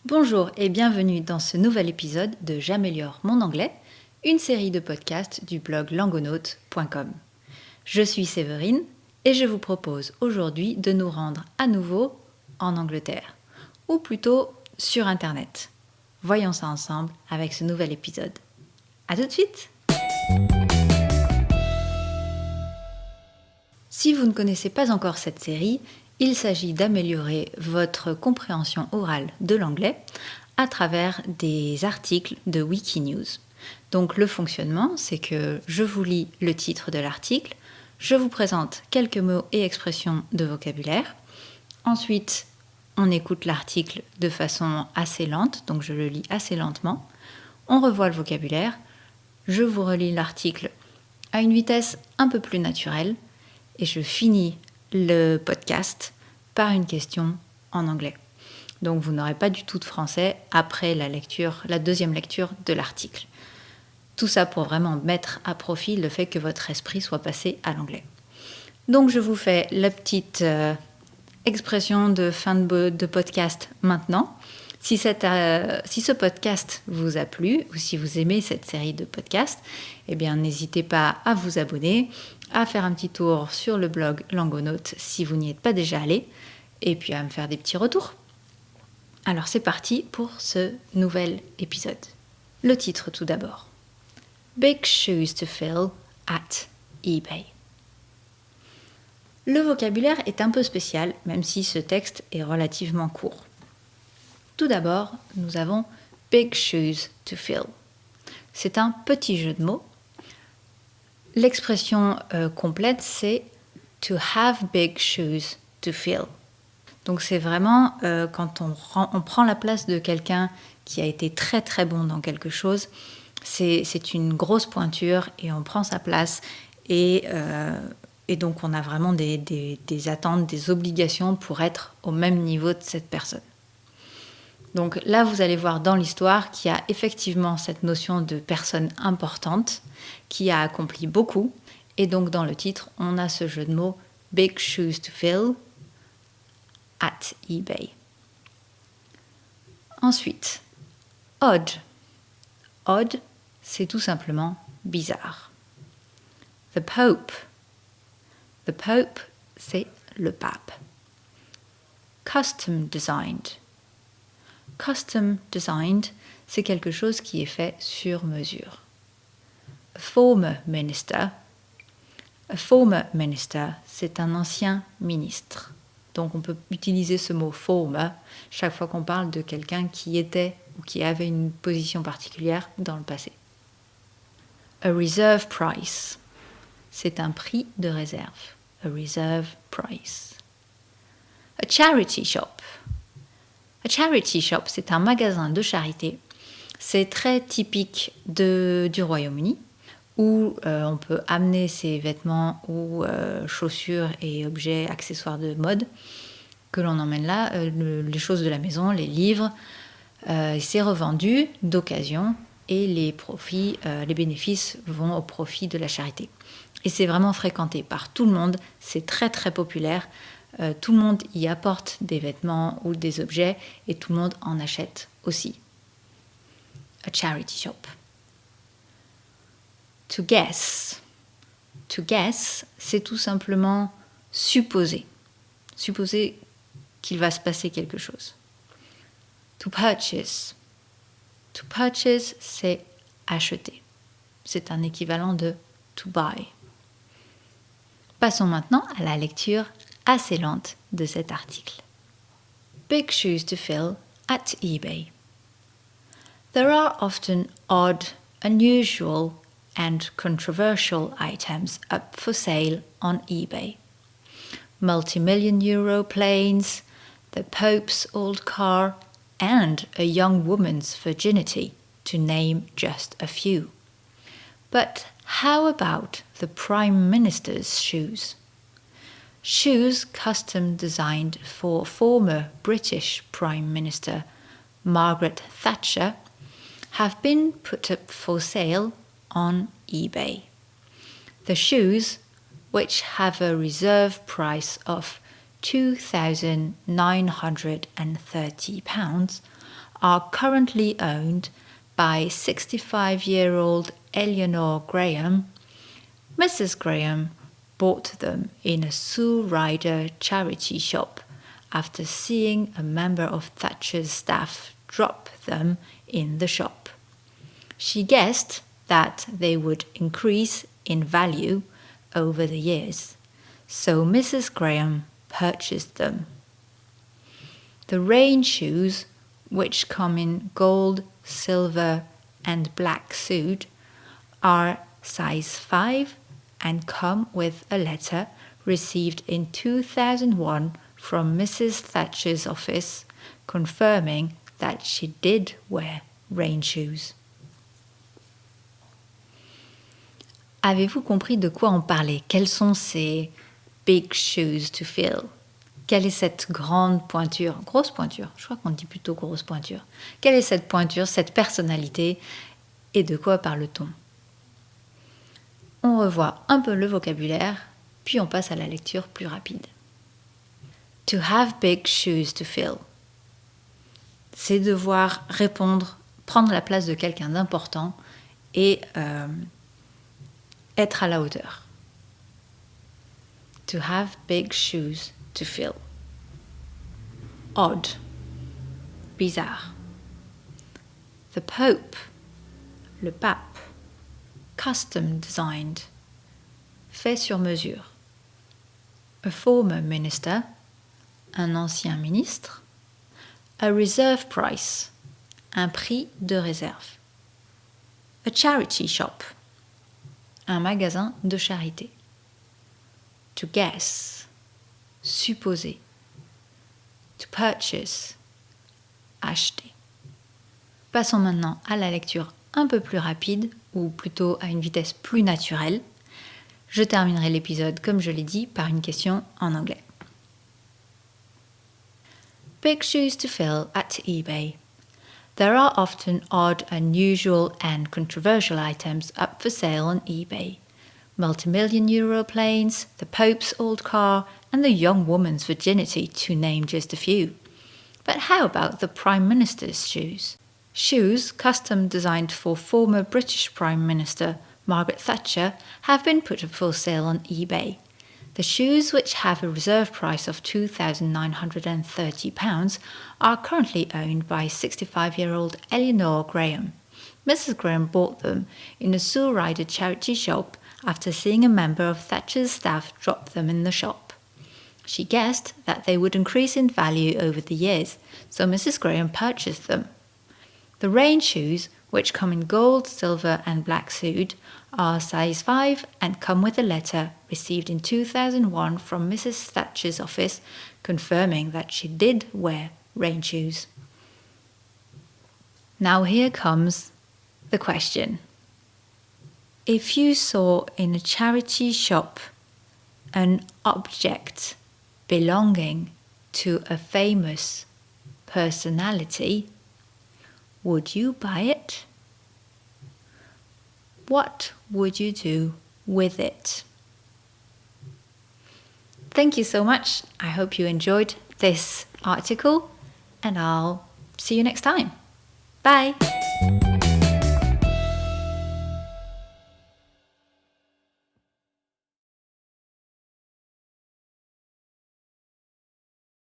Bonjour et bienvenue dans ce nouvel épisode de J'améliore mon anglais, une série de podcasts du blog langonaute.com. Je suis Séverine et je vous propose aujourd'hui de nous rendre à nouveau en Angleterre, ou plutôt sur Internet. Voyons ça ensemble avec ce nouvel épisode. À tout de suite! Si vous ne connaissez pas encore cette série, il s'agit d'améliorer votre compréhension orale de l'anglais à travers des articles de Wikinews. Donc le fonctionnement, c'est que je vous lis le titre de l'article, je vous présente quelques mots et expressions de vocabulaire. Ensuite, on écoute l'article de façon assez lente, donc je le lis assez lentement. On revoit le vocabulaire, je vous relis l'article à une vitesse un peu plus naturelle et je finis le podcast par une question en anglais. Donc vous n'aurez pas du tout de français après la deuxième lecture de l'article. Tout ça pour vraiment mettre à profit le fait que votre esprit soit passé à l'anglais. Donc je vous fais la petite expression de fin de podcast maintenant. Si ce podcast vous a plu ou si vous aimez cette série de podcasts, eh bien n'hésitez pas à vous abonner, à faire un petit tour sur le blog Langonaute si vous n'y êtes pas déjà allé, et puis à me faire des petits retours. Alors c'est parti pour ce nouvel épisode. Le titre tout d'abord. Big shoes to fill at eBay. Le vocabulaire est un peu spécial, même si ce texte est relativement court. Tout d'abord, nous avons big shoes to fill. C'est un petit jeu de mots. L'expression complète, c'est to have big shoes to fill. Donc c'est vraiment quand on prend la place de quelqu'un qui a été très très bon dans quelque chose, c'est une grosse pointure et on prend sa place et donc on a vraiment des attentes, des obligations pour être au même niveau de cette personne. Donc là, vous allez voir dans l'histoire qu'il y a effectivement cette notion de personne importante qui a accompli beaucoup. Et donc dans le titre, on a ce jeu de mots « Big shoes to fill at eBay ». Ensuite, odd. Odd, c'est tout simplement bizarre. The Pope. The Pope, c'est le pape. Custom designed. Custom designed, c'est quelque chose qui est fait sur mesure. A former minister. A former minister, c'est un ancien ministre. Donc on peut utiliser ce mot former chaque fois qu'on parle de quelqu'un qui était ou qui avait une position particulière dans le passé. A reserve price, c'est un prix de réserve. A reserve price. A charity shop. A charity shop, c'est un magasin de charité. C'est très typique du Royaume-Uni où on peut amener ses vêtements ou chaussures et objets, accessoires de mode que l'on emmène là, les choses de la maison, les livres. C'est revendu d'occasion et les bénéfices vont au profit de la charité. Et c'est vraiment fréquenté par tout le monde, c'est très très populaire. Tout le monde y apporte des vêtements ou des objets et tout le monde en achète aussi. A charity shop. To guess. To guess, c'est tout simplement supposer. Supposer qu'il va se passer quelque chose. To purchase. To purchase, c'est acheter. C'est un équivalent de to buy. Passons maintenant à la lecture assez lente de cet article. Big shoes to fill at eBay. There are often odd, unusual, and controversial items up for sale on eBay. Multi-million euro planes, the Pope's old car, and a young woman's virginity, to name just a few. But how about the Prime Minister's shoes? Shoes custom designed for former British Prime Minister Margaret Thatcher have been put up for sale on eBay. The shoes, which have a reserve price of £2,930, are currently owned by 65-year-old Eleanor Graham. Mrs. Graham bought them in a Sue Ryder charity shop after seeing a member of Thatcher's staff drop them in the shop. She guessed that they would increase in value over the years, so Mrs. Graham purchased them. The rain shoes, which come in gold, silver, and black suede, are size 5 and come with a letter received in 2001 from Mrs. Thatcher's office confirming that she did wear rain shoes. Avez-vous compris de quoi on parlait? Quels sont ces big shoes to fill? Quelle est cette grande pointure? Grosse pointure, je crois qu'on dit plutôt grosse pointure. Quelle est cette pointure, cette personnalité et de quoi parle-t-on? On revoit un peu le vocabulaire, puis on passe à la lecture plus rapide. To have big shoes to fill. C'est devoir répondre, prendre la place de quelqu'un d'important et être à la hauteur. To have big shoes to fill. Odd. Bizarre. The Pope. Le pape. Custom designed. Fait sur mesure. A former minister. Un ancien ministre. A reserve price. Un prix de réserve. A charity shop. Un magasin de charité. To guess. Supposer. To purchase. Acheter. Passons maintenant à la lecture un peu plus rapide, ou plutôt à une vitesse plus naturelle. Je terminerai l'épisode, comme je l'ai dit, par une question en anglais. Big shoes to fill at eBay. There are often odd, unusual and controversial items up for sale on eBay. Multi-million euro planes, the Pope's old car, and the young woman's virginity, to name just a few. But how about the Prime Minister's shoes? Shoes, custom designed for former British Prime Minister Margaret Thatcher, have been put up for sale on eBay. The shoes, which have a reserve price of £2,930, are currently owned by 65-year-old Eleanor Graham. Mrs. Graham bought them in a Sue Ryder charity shop after seeing a member of Thatcher's staff drop them in the shop. She guessed that they would increase in value over the years, so Mrs. Graham purchased them. The rain shoes, which come in gold, silver and black suede, are size 5 and come with a letter received in 2001 from Mrs. Thatcher's office confirming that she did wear rain shoes. Now here comes the question. If you saw in a charity shop an object belonging to a famous personality, would you buy it? What would you do with it? Thank you so much. I hope you enjoyed this article, and I'll see you next time. Bye!